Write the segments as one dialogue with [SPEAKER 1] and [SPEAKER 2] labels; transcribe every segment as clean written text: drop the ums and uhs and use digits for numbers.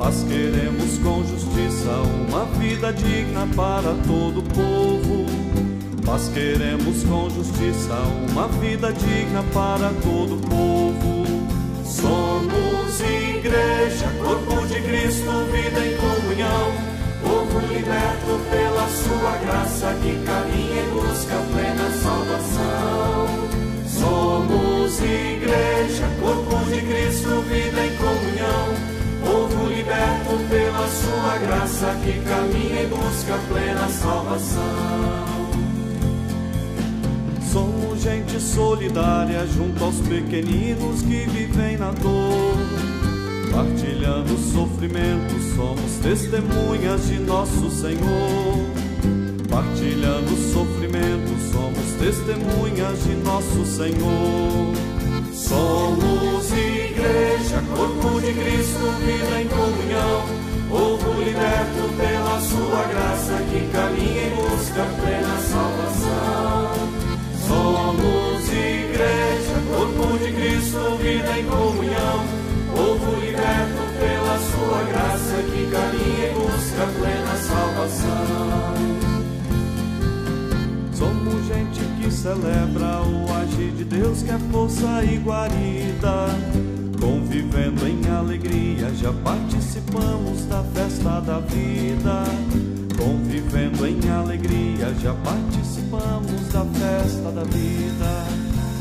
[SPEAKER 1] mas queremos com justiça uma vida digna para todo o povo. Mas queremos com justiça uma vida digna para todo o povo. Somos igreja, corpo de Cristo, vida em comunhão, povo liberto pela sua graça que caminha em busca da plena salvação. Somos igreja, corpo de Cristo, vida em comunhão, povo liberto pela sua graça que caminha em busca da plena salvação. Somos gente solidária junto aos pequeninos que vivem na dor. Partilhando o sofrimento, somos testemunhas de nosso Senhor. Partilhando o sofrimento, somos testemunhas de nosso Senhor. Somos igreja, corpo de Cristo, vida em comunhão, povo liberto pela sua graça que caminha em busca da plena salvação. Somos igreja, corpo de Cristo, vida em comunhão, povo liberto pela sua graça que caminha em busca da plena salvação. Somos gente que celebra o agir de Deus, que é força e guarida. Convivendo em alegria, já participamos da festa da vida. Convivendo em alegria, já participamos da festa da vida.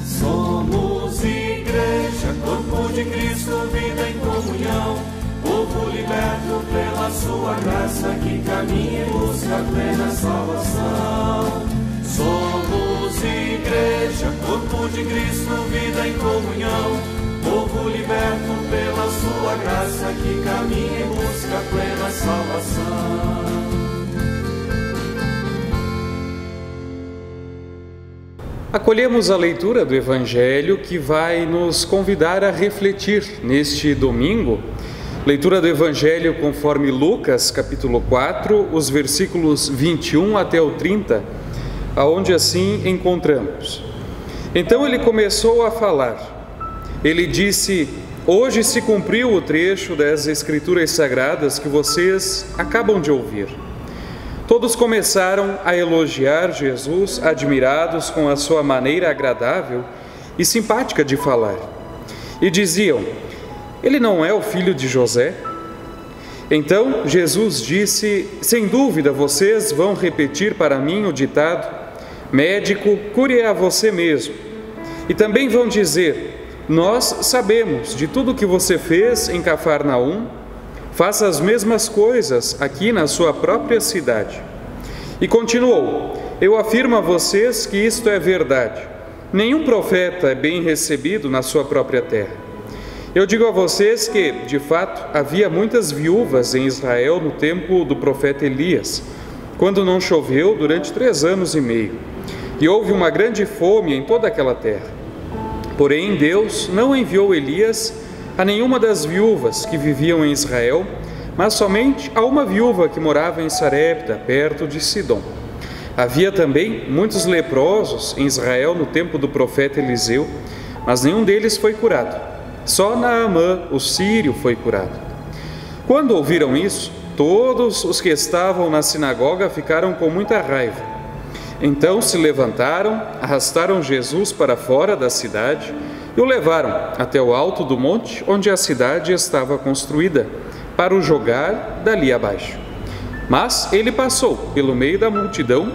[SPEAKER 1] Somos igreja, corpo de Cristo, vida em comunhão, povo liberto pela sua graça que caminha em busca da plena salvação. Somos igreja, corpo de Cristo, vida em comunhão, povo liberto pela sua graça que caminha em busca da plena salvação.
[SPEAKER 2] Acolhemos a leitura do Evangelho que vai nos convidar a refletir neste domingo. Leitura do Evangelho conforme Lucas, capítulo 4, os versículos 21 até o 30, aonde assim encontramos. Então ele começou a falar. Ele disse: hoje se cumpriu o trecho das Escrituras Sagradas que vocês acabam de ouvir. Todos começaram a elogiar Jesus, admirados com a sua maneira agradável e simpática de falar. E diziam: ele não é o filho de José? Então Jesus disse: sem dúvida vocês vão repetir para mim o ditado: médico, cure a você mesmo. E também vão dizer: nós sabemos de tudo que você fez em Cafarnaum, faça as mesmas coisas aqui na sua própria cidade. E continuou: eu afirmo a vocês que isto é verdade. Nenhum profeta é bem recebido na sua própria terra. Eu digo a vocês que, de fato, havia muitas viúvas em Israel no tempo do profeta Elias, quando não choveu durante 3 anos e meio, e houve uma grande fome em toda aquela terra. Porém, Deus não enviou Elias a nenhuma das viúvas que viviam em Israel, mas somente a uma viúva que morava em Sarepta, perto de Sidom. Havia também muitos leprosos em Israel no tempo do profeta Eliseu, mas nenhum deles foi curado. Só Naamã, o sírio, foi curado. Quando ouviram isso, todos os que estavam na sinagoga ficaram com muita raiva. Então se levantaram, arrastaram Jesus para fora da cidade e o levaram até o alto do monte onde a cidade estava construída, para o jogar dali abaixo. Mas ele passou pelo meio da multidão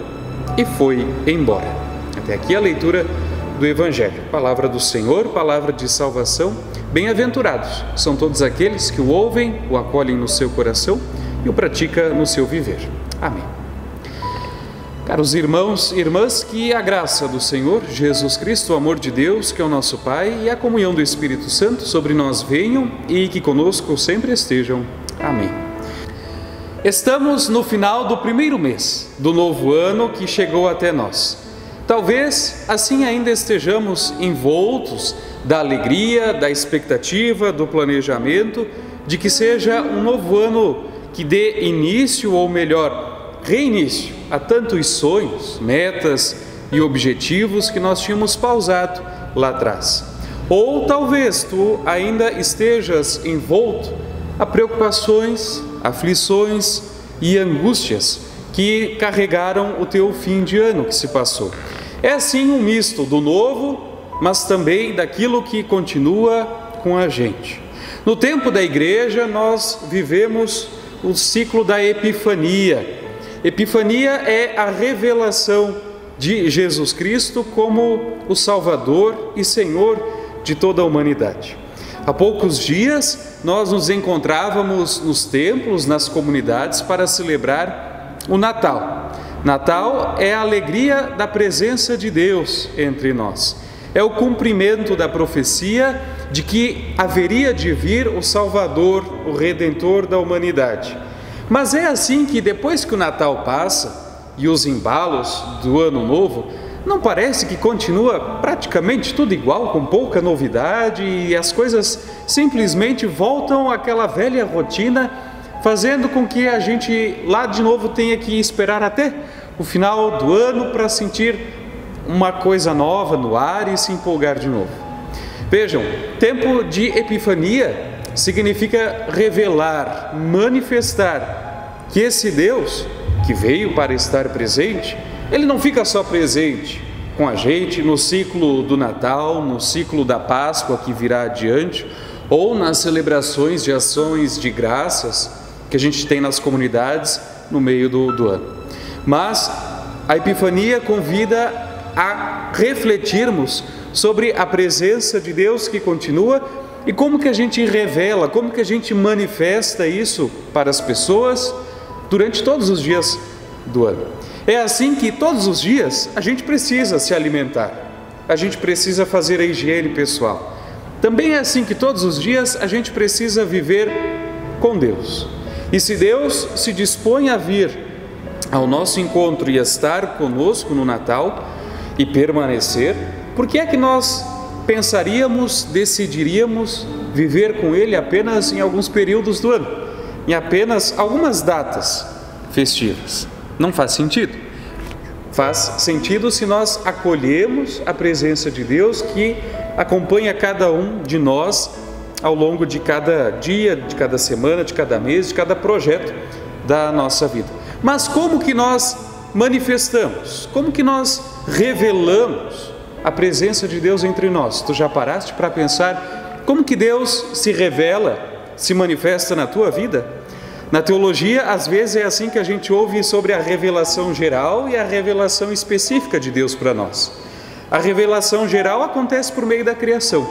[SPEAKER 2] e foi embora. Até aqui a leitura do Evangelho. Palavra do Senhor, palavra de salvação. Bem-aventurados são todos aqueles que o ouvem, o acolhem no seu coração e o praticam no seu viver. Amém. Caros irmãos e irmãs, que a graça do Senhor Jesus Cristo, o amor de Deus, que é o nosso Pai, e a comunhão do Espírito Santo sobre nós venham e que conosco sempre estejam. Amém. Estamos no final do primeiro mês do novo ano que chegou até nós. Talvez assim ainda estejamos envoltos da alegria, da expectativa, do planejamento de que seja um novo ano que dê início, ou melhor, reinício a tantos sonhos, metas e objetivos que nós tínhamos pausado lá atrás. Ou talvez tu ainda estejas envolto a preocupações, aflições e angústias que carregaram o teu fim de ano que se passou. É assim um misto do novo, mas também daquilo que continua com a gente. No tempo da igreja, nós vivemos o ciclo da Epifania. Epifania é a revelação de Jesus Cristo como o Salvador e Senhor de toda a humanidade. Há poucos dias, nós nos encontrávamos nos templos, nas comunidades, para celebrar o Natal. Natal é a alegria da presença de Deus entre nós. É o cumprimento da profecia de que haveria de vir o Salvador, o Redentor da humanidade. Mas é assim que depois que o Natal passa e os embalos do Ano Novo, não parece que continua praticamente tudo igual, com pouca novidade, e as coisas simplesmente voltam àquela velha rotina, fazendo com que a gente lá de novo tenha que esperar até o final do ano para sentir uma coisa nova no ar e se empolgar de novo. Vejam, tempo de Epifania significa revelar, manifestar que esse Deus que veio para estar presente, ele não fica só presente com a gente no ciclo do Natal, no ciclo da Páscoa que virá adiante, ou nas celebrações de ações de graças que a gente tem nas comunidades no meio do ano. Mas a Epifania convida a refletirmos sobre a presença de Deus que continua e como que a gente revela, como que a gente manifesta isso para as pessoas durante todos os dias do ano. É assim que todos os dias a gente precisa se alimentar, a gente precisa fazer a higiene pessoal. Também é assim que todos os dias a gente precisa viver com Deus. E se Deus se dispõe a vir ao nosso encontro e estar conosco no Natal e permanecer, por que é que nós pensaríamos, decidiríamos viver com Ele apenas em alguns períodos do ano, em apenas algumas datas festivas? Não faz sentido. Faz sentido se nós acolhemos a presença de Deus que acompanha cada um de nós ao longo de cada dia, de cada semana, de cada mês, de cada projeto da nossa vida. Mas como que nós manifestamos? Como que nós revelamos a presença de Deus entre nós? Tu já paraste para pensar como que Deus se revela, se manifesta na tua vida? Na teologia, às vezes é assim que a gente ouve sobre a revelação geral e a revelação específica de Deus para nós. A revelação geral acontece por meio da criação,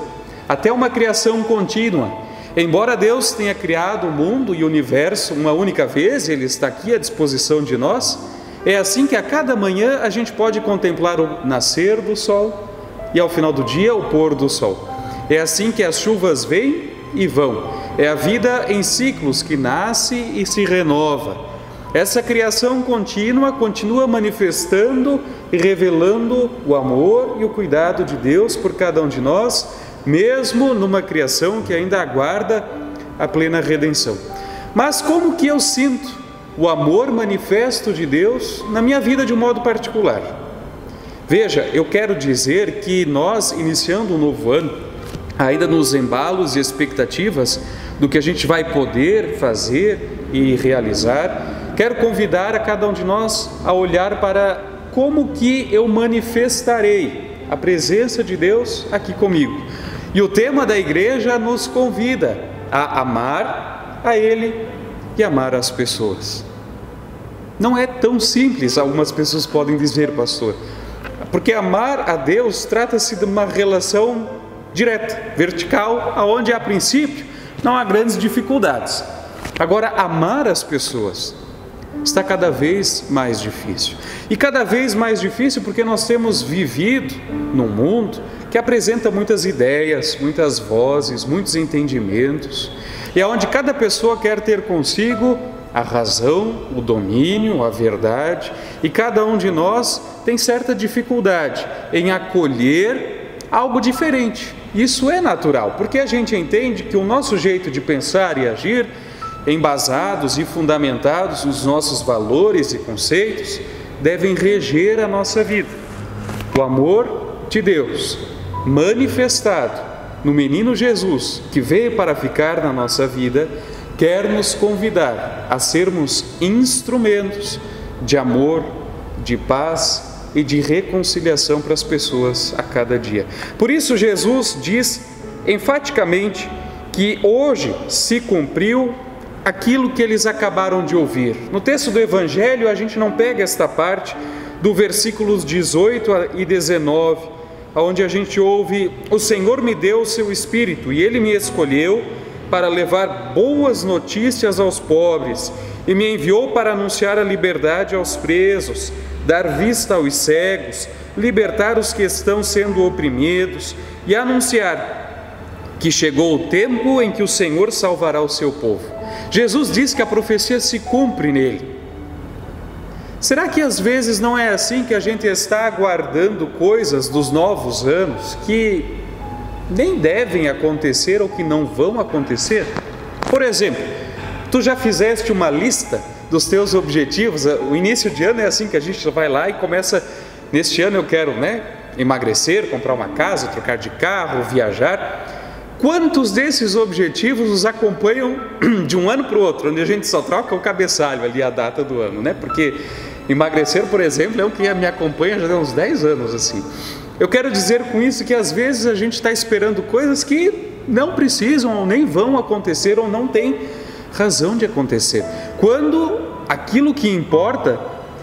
[SPEAKER 2] até uma criação contínua. Embora Deus tenha criado o mundo e o universo uma única vez, Ele está aqui à disposição de nós, é assim que a cada manhã a gente pode contemplar o nascer do sol e ao final do dia o pôr do sol. É assim que as chuvas vêm e vão. É a vida em ciclos que nasce e se renova. Essa criação contínua continua manifestando e revelando o amor e o cuidado de Deus por cada um de nós, mesmo numa criação que ainda aguarda a plena redenção. Mas como que eu sinto o amor manifesto de Deus na minha vida de um modo particular? Veja, eu quero dizer que nós, iniciando um novo ano, ainda nos embalos e expectativas do que a gente vai poder fazer e realizar, quero convidar a cada um de nós a olhar para como que eu manifestarei a presença de Deus aqui comigo. E o tema da igreja nos convida a amar a Ele e amar as pessoas. Não é tão simples, algumas pessoas podem dizer, pastor, porque amar a Deus trata-se de uma relação direta, vertical, aonde a princípio não há grandes dificuldades. Agora, amar as pessoas está cada vez mais difícil. E cada vez mais difícil porque nós temos vivido num mundo que apresenta muitas ideias, muitas vozes, muitos entendimentos, e é onde cada pessoa quer ter consigo a razão, o domínio, a verdade, e cada um de nós tem certa dificuldade em acolher algo diferente. Isso é natural, porque a gente entende que o nosso jeito de pensar e agir, embasados e fundamentados nos nossos valores e conceitos, devem reger a nossa vida. O amor de Deus, manifestado no menino Jesus, que veio para ficar na nossa vida, quer nos convidar a sermos instrumentos de amor, de paz e de reconciliação para as pessoas a cada dia. Por isso Jesus diz enfaticamente que hoje se cumpriu aquilo que eles acabaram de ouvir. No texto do Evangelho a gente não pega esta parte do versículos 18 e 19, onde a gente ouve: o Senhor me deu o seu Espírito e Ele me escolheu para levar boas notícias aos pobres e me enviou para anunciar a liberdade aos presos, dar vista aos cegos, libertar os que estão sendo oprimidos e anunciar que chegou o tempo em que o Senhor salvará o seu povo. Jesus diz que a profecia se cumpre nele. Será que às vezes não é assim que a gente está aguardando coisas dos novos anos que nem devem acontecer ou que não vão acontecer? Por exemplo, tu já fizeste uma lista dos teus objetivos? O início de ano é assim que a gente vai lá e começa: neste ano eu quero, emagrecer, comprar uma casa, trocar de carro, viajar. Quantos desses objetivos nos acompanham de um ano para o outro, onde a gente só troca o cabeçalho ali, a data do ano, Porque emagrecer, por exemplo, é o que me acompanha já há uns 10 anos assim. Eu quero dizer com isso que às vezes a gente está esperando coisas que não precisam ou nem vão acontecer ou não tem razão de acontecer, quando aquilo que importa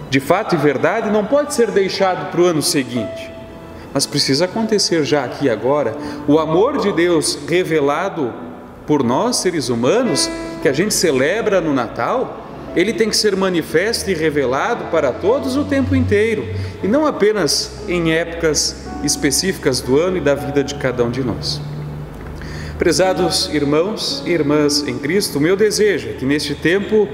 [SPEAKER 2] de fato e verdade não pode ser deixado para o ano seguinte, mas precisa acontecer já aqui e agora. O amor de Deus revelado por nós, seres humanos, que a gente celebra no Natal, ele tem que ser manifesto e revelado para todos o tempo inteiro, e não apenas em épocas específicas do ano e da vida de cada um de nós. Prezados irmãos e irmãs em Cristo, o meu desejo é que neste tempo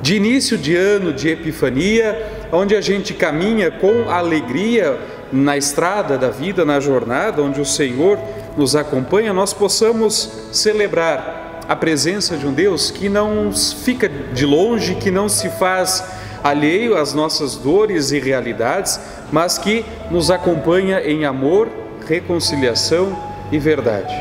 [SPEAKER 2] de início de ano, de Epifania, onde a gente caminha com alegria na estrada da vida, na jornada, onde o Senhor nos acompanha, nós possamos celebrar a presença de um Deus que não fica de longe, que não se faz alheio às nossas dores e realidades, mas que nos acompanha em amor, reconciliação e verdade.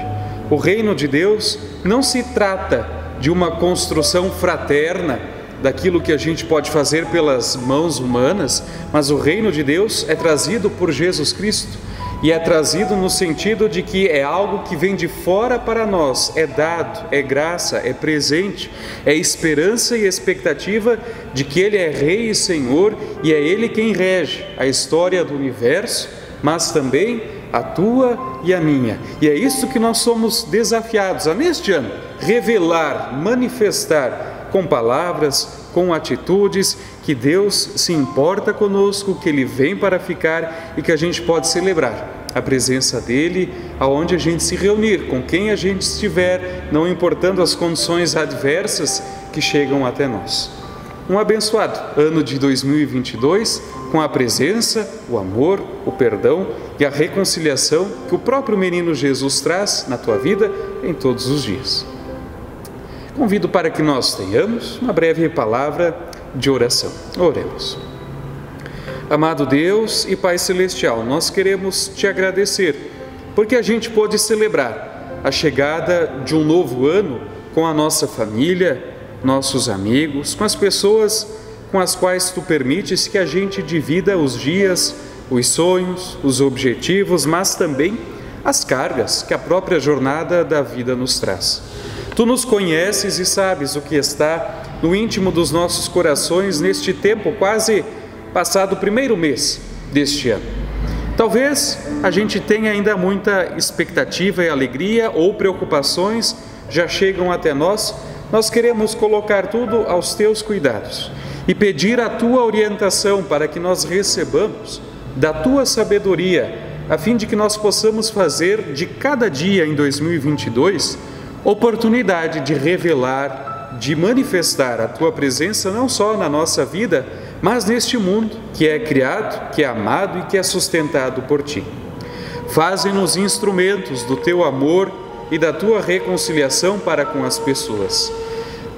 [SPEAKER 2] O reino de Deus não se trata de uma construção fraterna, daquilo que a gente pode fazer pelas mãos humanas, mas o reino de Deus é trazido por Jesus Cristo, e é trazido no sentido de que é algo que vem de fora para nós, é dado, é graça, é presente, é esperança e expectativa de que Ele é Rei e Senhor, e é Ele quem rege a história do universo, mas também a tua e a minha. E é isso que nós somos desafiados a, neste ano, revelar, manifestar com palavras, com atitudes, que Deus se importa conosco, que Ele vem para ficar e que a gente pode celebrar a presença dEle aonde a gente se reunir, com quem a gente estiver, não importando as condições adversas que chegam até nós. Um abençoado ano de 2022, com a presença, o amor, o perdão e a reconciliação que o próprio menino Jesus traz na tua vida em todos os dias. Convido para que nós tenhamos uma breve palavra de oração. Oremos. Amado Deus e Pai Celestial, nós queremos Te agradecer, porque a gente pôde celebrar a chegada de um novo ano com a nossa família, nossos amigos, com as pessoas com as quais Tu permites que a gente divida os dias, os sonhos, os objetivos, mas também as cargas que a própria jornada da vida nos traz. Tu nos conheces e sabes o que está no íntimo dos nossos corações neste tempo quase passado o primeiro mês deste ano. Talvez a gente tenha ainda muita expectativa e alegria, ou preocupações já chegam até nós. Nós queremos colocar tudo aos Teus cuidados e pedir a Tua orientação para que nós recebamos da Tua sabedoria, a fim de que nós possamos fazer de cada dia em 2022 oportunidade de revelar, de manifestar a Tua presença não só na nossa vida, mas neste mundo que é criado, que é amado e que é sustentado por Ti. Faze-nos instrumentos do Teu amor e da Tua reconciliação para com as pessoas.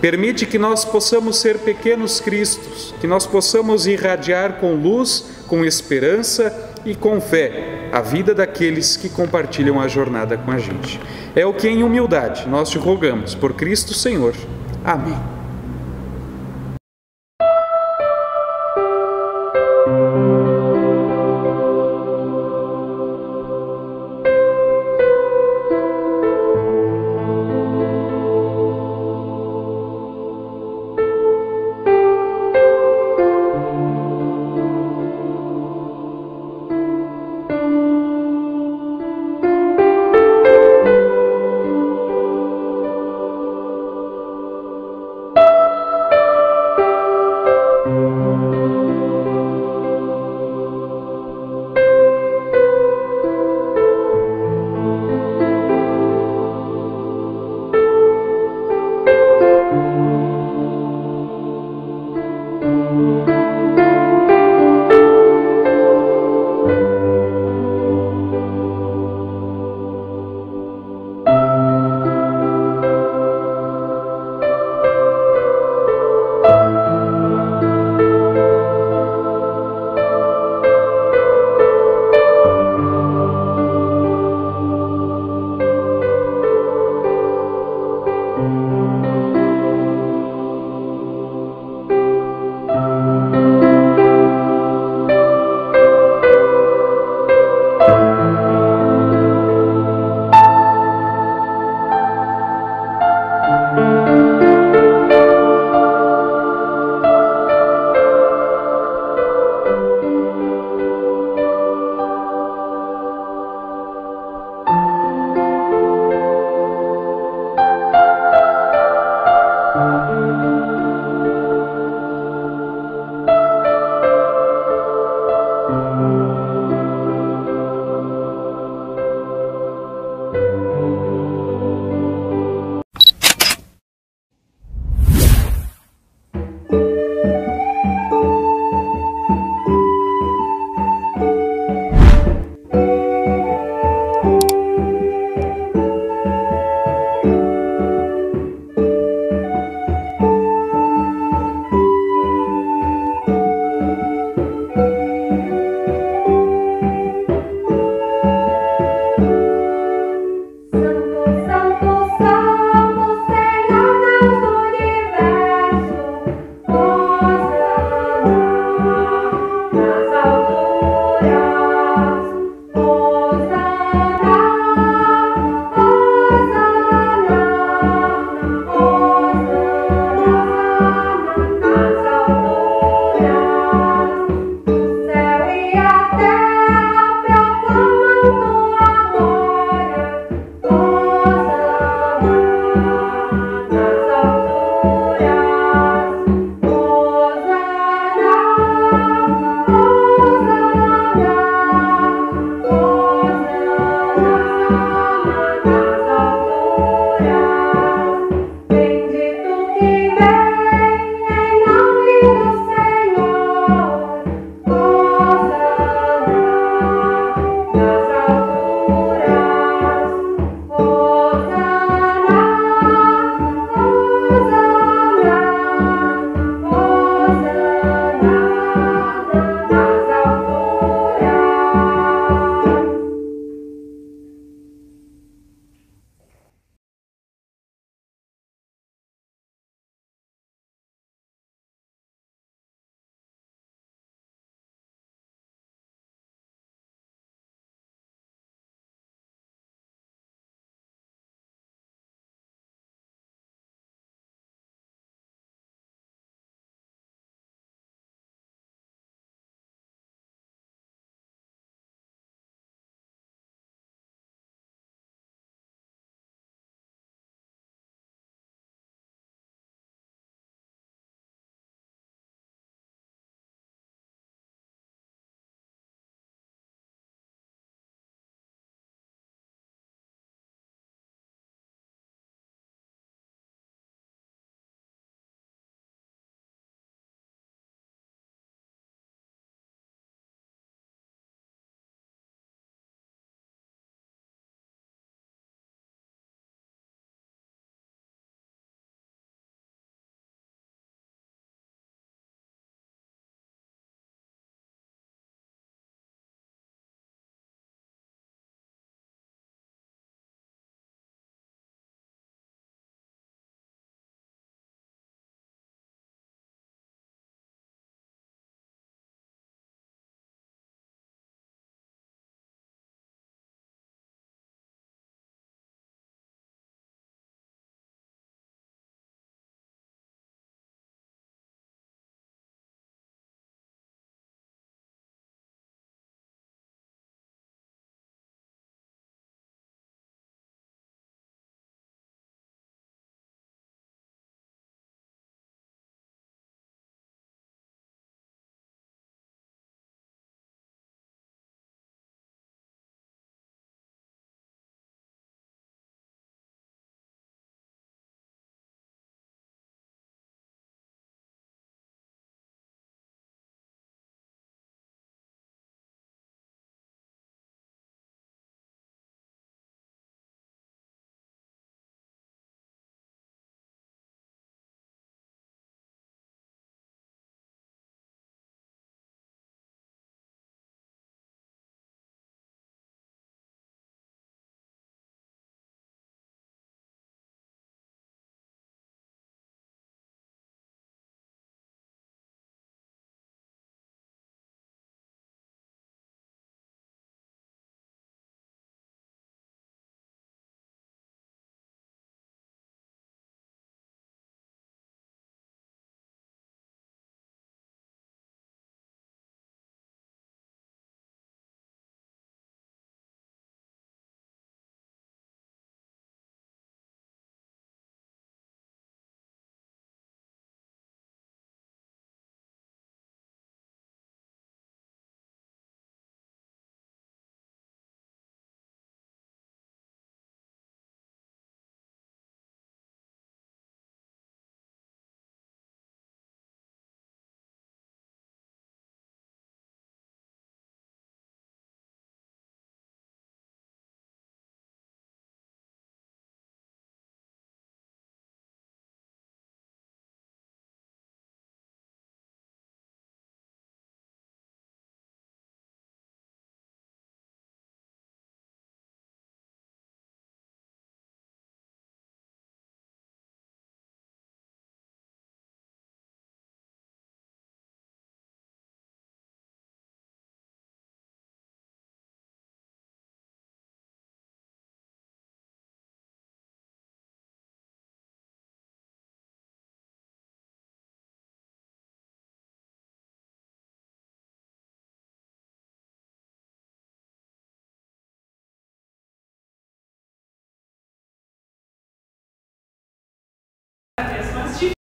[SPEAKER 2] Permite que nós possamos ser pequenos Cristos, que nós possamos irradiar com luz, com esperança e com fé a vida daqueles que compartilham a jornada com a gente. É o que em humildade nós Te rogamos, por Cristo Senhor. Amém.